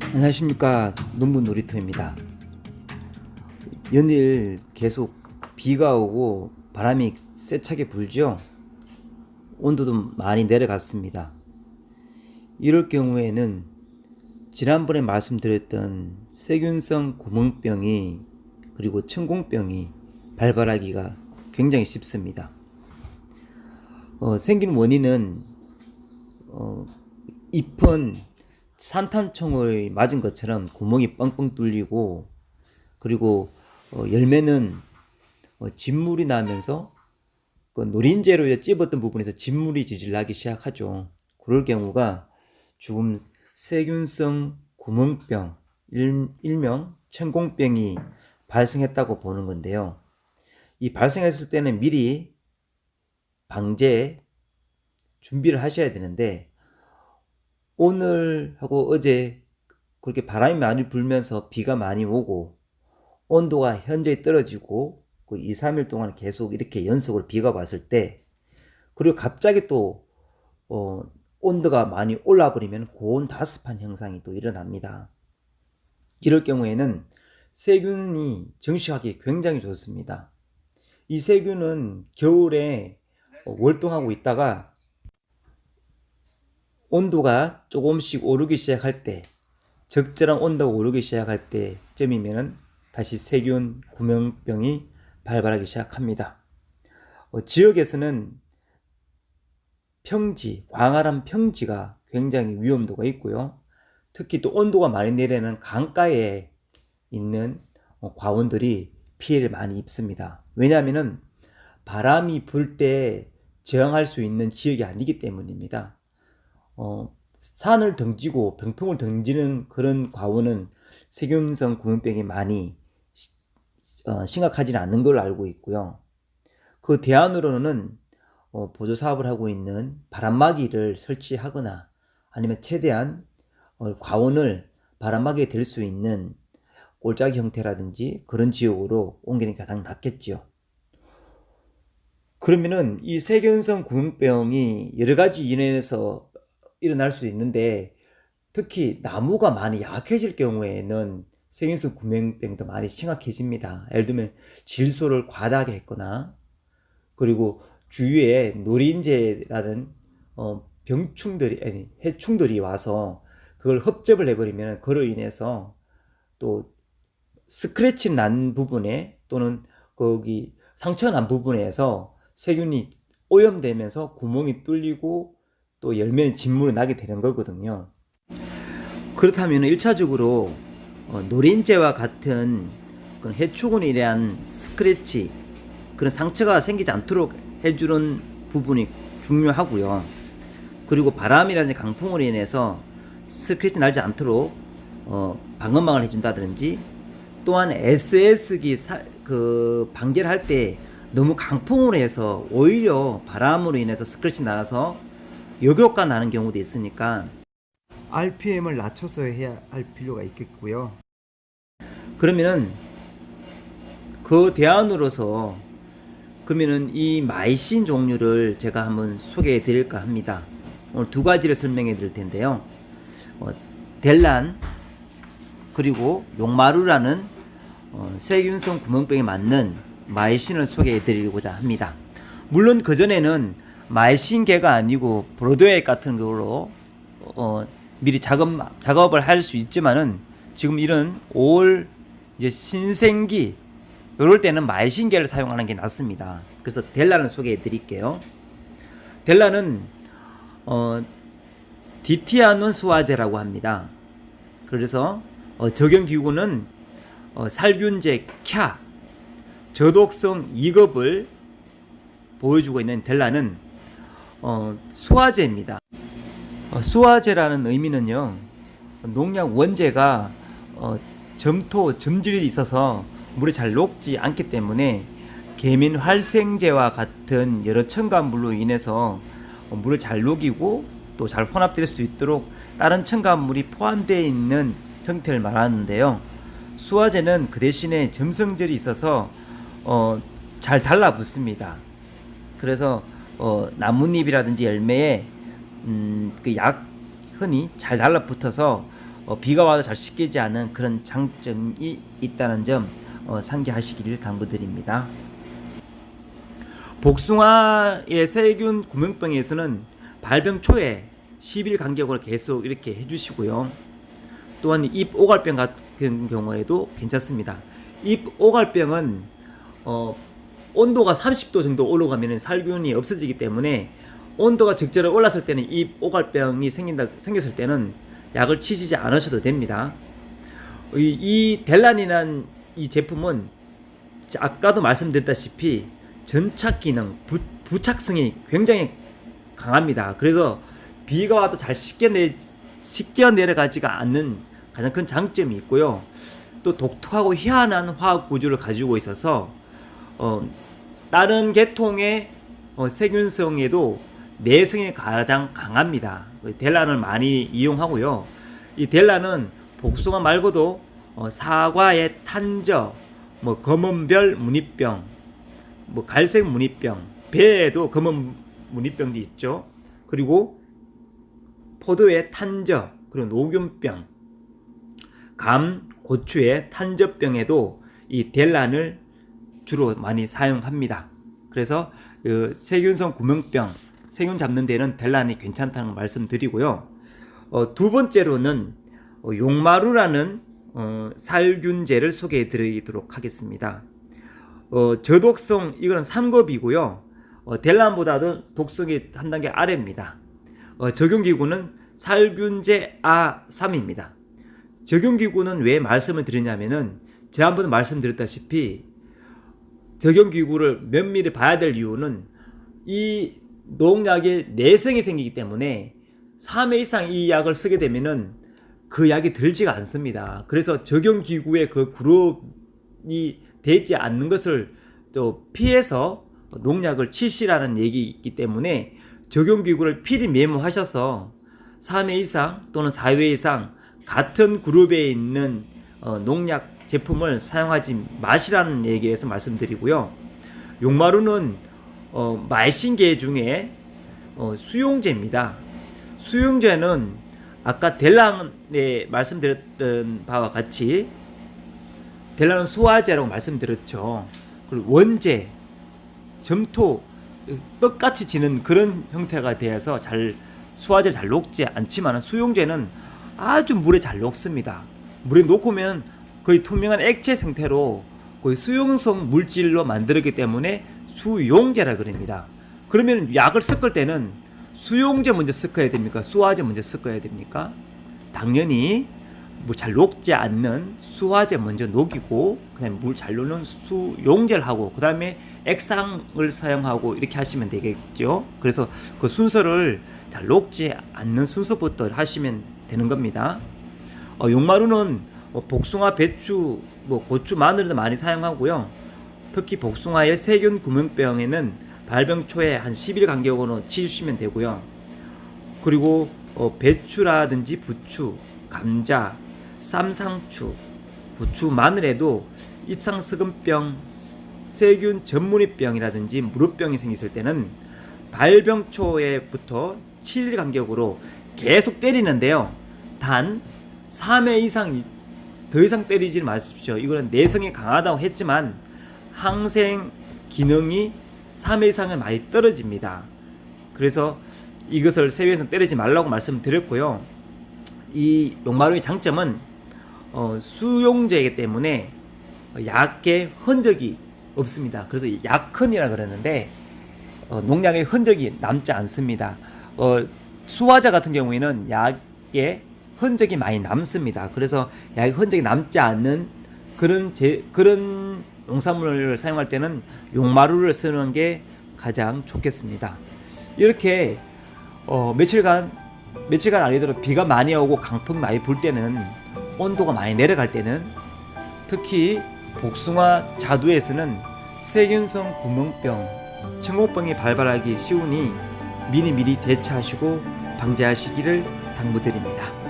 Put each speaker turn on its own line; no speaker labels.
안녕하십니까. 농부 놀이터입니다. 연일 계속 비가 오고 바람이 세차게 불죠. 온도도 많이 내려갔습니다. 이럴 경우에는 지난번에 말씀드렸던 세균성 구멍병이 그리고 천공병이 발발하기가 굉장히 쉽습니다. 생긴 원인은 잎은 산탄총을 맞은 것처럼 구멍이 뻥뻥 뚫리고, 그리고 열매는 진물이 나면서 그 노린재로 찝었던 부분에서 진물이 질질 나기 시작하죠. 그럴 경우가 죽음 세균성 구멍병, 일명 천공병이 발생했다고 보는 건데요. 이 발생했을 때는 미리 방제 준비를 하셔야 되는데, 오늘하고 어제 그렇게 바람이 많이 불면서 비가 많이 오고 온도가 현저히 떨어지고 그 2, 3일 동안 계속 이렇게 연속으로 비가 왔을 때, 그리고 갑자기 또 온도가 많이 올라 버리면 고온 다습한 현상이 또 일어납니다. 이럴 경우에는 세균이 증식하기 굉장히 좋습니다. 이 세균은 겨울에 월동하고 있다가 온도가 조금씩 오르기 시작할 때, 적절한 온도가 오르기 시작할 때쯤이면 다시 세균 구멍병이 발발하기 시작합니다. 지역에서는 평지, 광활한 평지가 굉장히 위험도가 있고요. 특히 또 온도가 많이 내리는 강가에 있는 과원들이 피해를 많이 입습니다. 왜냐하면 바람이 불 때 저항할 수 있는 지역이 아니기 때문입니다. 산을 등지고 병풍을 등지는 그런 과원은 세균성 구멍병이 많이 심각하지는 않는 걸로 알고 있고요. 그 대안으로는 보조 사업을 하고 있는 바람막이를 설치하거나 아니면 최대한 과원을 바람막이에 댈 수 있는 골짜기 형태라든지 그런 지역으로 옮기는 게 가장 낫겠지요. 그러면은 이 세균성 구멍병이 여러 가지 인해서 일어날 수 있는데, 특히 나무가 많이 약해질 경우에는 세균성 구멍병도 많이 심각해집니다. 예를 들면 질소를 과다하게 했거나, 그리고 주위에 노린재라는 병충들이, 아니 해충들이 와서 그걸 흡접을 해버리면 그로 인해서 또 스크래치 난 부분에 또는 거기 상처 난 부분에서 세균이 오염되면서 구멍이 뚫리고 또 열매는 진물이 나게 되는 거거든요. 그렇다면 1차적으로 노린재와 같은 그런 해충으로 인한 스크래치, 그런 상처가 생기지 않도록 해주는 부분이 중요하고요. 그리고 바람이라든지 강풍으로 인해서 스크래치 나지 않도록 방음망을 해준다든지, 또한 SS기 그 방제를 할 때 너무 강풍으로 해서 오히려 바람으로 인해서 스크래치 나서 역효과 나는 경우도 있으니까 RPM을 낮춰서 해야 할 필요가 있겠고요. 그러면은 그 대안으로서 그러면은 이 마이신 종류를 제가 한번 소개해 드릴까 합니다. 오늘 두 가지를 설명해 드릴 텐데요. 델란 그리고 용마루라는 세균성 구멍병에 맞는 마이신을 소개해 드리고자 합니다. 물론 그전에는 마이신계가 아니고 브로드웨이 같은 걸로 미리 작업을 할 수 있지만은, 지금 이런 5월 이제 신생기 이럴 때는 마이신계를 사용하는 게 낫습니다. 그래서 델란을 소개해 드릴게요. 델란은 디티아논 수화제라고 합니다. 그래서 적용기구는 살균제 캬, 저독성 2급을 보여주고 있는 델란은 수화제입니다. 수화제라는 의미는요, 농약 원재가 점토, 점질이 있어서 물에 잘 녹지 않기 때문에 계민 활생제와 같은 여러 첨가물로 인해서 물을 잘 녹이고 또 잘 혼합될 수 있도록 다른 첨가물이 포함되어 있는 형태를 말하는데요. 수화제는 그 대신에 점성질이 있어서 잘 달라붙습니다. 그래서 나뭇잎이라든지 열매에 그 흔히 잘 달라붙어서 비가 와도 잘 씻기지 않은 그런 장점이 있다는 점 상기하시기를 당부드립니다. 복숭아의 세균 구멍병에서는 발병 초에 10일 간격으로 계속 이렇게 해주시고요. 또한 잎 오갈병 같은 경우에도 괜찮습니다. 잎 오갈병은 온도가 30도 정도 올라가면 살균이 없어지기 때문에 온도가 적절히 올랐을 때는 잎 오갈병이 생겼을 때는 약을 치시지 않으셔도 됩니다. 이 델란이라는 이 제품은 아까도 말씀드렸다시피 전착 기능, 부착성이 굉장히 강합니다. 그래서 비가 와도 잘 씻겨 내려가지가 않는 가장 큰 장점이 있고요. 또 독특하고 희한한 화학 구조를 가지고 있어서 다른 계통의 세균성에도 내성이 가장 강합니다. 델란을 많이 이용하고요. 이 델란은 복숭아 말고도 사과의 탄저, 검은별 무늬병, 갈색 무늬병, 배에도 검은 무늬병도 있죠. 그리고 포도의 탄저, 그리고 녹균병, 감, 고추의 탄저병에도 이 델란을 주로 많이 사용합니다. 그래서 세균성 구멍병, 세균 잡는 데는 델란이 괜찮다는 말씀드리고요. 두 번째로는 용마루라는 살균제를 소개해 드리도록 하겠습니다. 저독성, 이거는 3급이고요. 델란보다도 독성이 한 단계 아래입니다. 적용기구는 살균제 A3입니다. 적용기구는 왜 말씀을 드리냐면은 지난번에 말씀드렸다시피 적용기구를 면밀히 봐야 될 이유는 이 농약에 내성이 생기기 때문에 3회 이상 이 약을 쓰게 되면은 그 약이 들지가 않습니다. 그래서 적용기구에 그 그룹이 되지 않는 것을 또 피해서 농약을 치시라는 얘기이기 때문에 적용기구를 필히 메모하셔서 3회 이상 또는 4회 이상 같은 그룹에 있는 농약 제품을 사용하지 마시라는 얘기에서 말씀드리고요. 용마루는 말신계 중에 수용제입니다. 수용제는 아까 델란에 말씀드렸던 바와 같이 델란은 수화제라고 말씀드렸죠. 그리고 원재, 점토, 떡같이 지는 그런 형태가 되어서 수화제 잘 녹지 않지만 수용제는 아주 물에 잘 녹습니다. 물에 녹으면 거의 투명한 액체 형태로 거의 수용성 물질로 만들었기 때문에 수용제라 그럽니다. 그러면 약을 섞을 때는 수용제 먼저 섞어야 됩니까? 수화제 먼저 섞어야 됩니까? 당연히 물 잘 녹지 않는 수화제 먼저 녹이고 그다음에 물 잘 녹는 수용제를 하고 그다음에 액상을 사용하고 이렇게 하시면 되겠죠. 그래서 그 순서를 잘 녹지 않는 순서부터 하시면 되는 겁니다. 용마루는 복숭아, 배추, 고추, 마늘도 많이 사용하고요. 특히 복숭아의 세균 구멍병에는 발병 초에 한 10일 간격으로 치우시면 되고요. 그리고 배추라든지 부추, 감자, 쌈상추, 부추, 마늘에도 입상스근병, 세균 전문이병이라든지 무릎병이 생겼을 때는 발병 초에부터 7일 간격으로 계속 때리는데요. 단 3회 이상 더 이상 때리지 마십시오. 이거는 내성이 강하다고 했지만 항생 기능이 3회 이상은 많이 떨어집니다. 그래서 이것을 세회 이상 때리지 말라고 말씀드렸고요. 이 용마루의 장점은 수용제이기 때문에 약의 흔적이 없습니다. 그래서 약흔이라 그러는데 농약의 흔적이 남지 않습니다. 수화자 같은 경우에는 약의 흔적이 많이 남습니다. 그래서 약의 흔적이 남지 않는 그런 농산물을 사용할 때는 용마루를 쓰는 게 가장 좋겠습니다. 이렇게 며칠간 아니더라도 비가 많이 오고 강풍 많이 불 때는 온도가 많이 내려갈 때는 특히 복숭아 자두에서는 세균성 구멍병, 청국병이 발발하기 쉬우니 미리 대처하시고 방지하시기를 당부드립니다.